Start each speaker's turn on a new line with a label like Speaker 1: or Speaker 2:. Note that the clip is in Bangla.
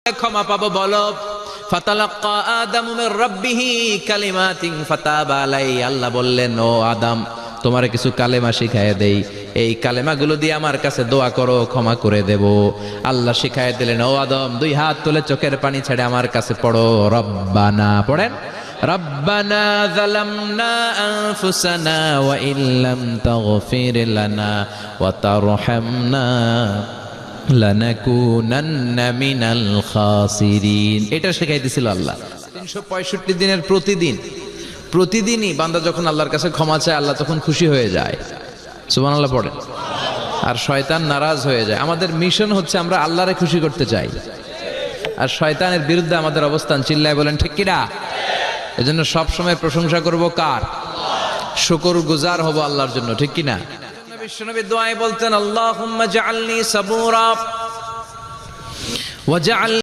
Speaker 1: ক্ষমা পাবো বলো? ফাতালাক্কা আদামু মির রাব্বিহি কালিমাতিন ফাতাবা আলাইহি। আল্লাহ বললেন, ও আদম, তোমারে কিছু কালেমা শিখায় দেই, এই কালেমাগুলো দিয়ে আমার কাছে দোয়া করো, ক্ষমা করে দেব। আল্লাহ শিখায় দিলেন, ও আদম, দুই হাত তুলে চোখের পানি ছেড়ে আমার কাছে পড়ো, রব্বানা। পড়েন, রব্বানা যালামনা আনফুসানা ওয়া ইল্লাম তাগফির লানা ওয়া তারহামনা লানাকুনান্না মিনাল খাসিরিন। এটা শেখাই দিয়েছিল আল্লাহ। 365 দিনের প্রতিদিনই বান্দা যখন আল্লাহর কাছে ক্ষমা চায়, আল্লাহ তখন খুশি হয়ে যায়। সুবহানাল্লাহ পড়েন। আর শয়তান নারাজ হয়ে যায়। আমাদের মিশন হচ্ছে আমরা আল্লাহরে খুশি করতে চাই, আর শয়তানের বিরুদ্ধে আমাদের অবস্থান। চিল্লায় বলেন ঠিক কিনা? এজন্য সব সময় প্রশংসা করব কার? শুকরগুজার হব আল্লাহর জন্য, ঠিক কিনা? বিশ্বনবী দোয়ায় বলতেন, আল্লাহুম্মা জাআলনি সাবুরা ওয়া জাআল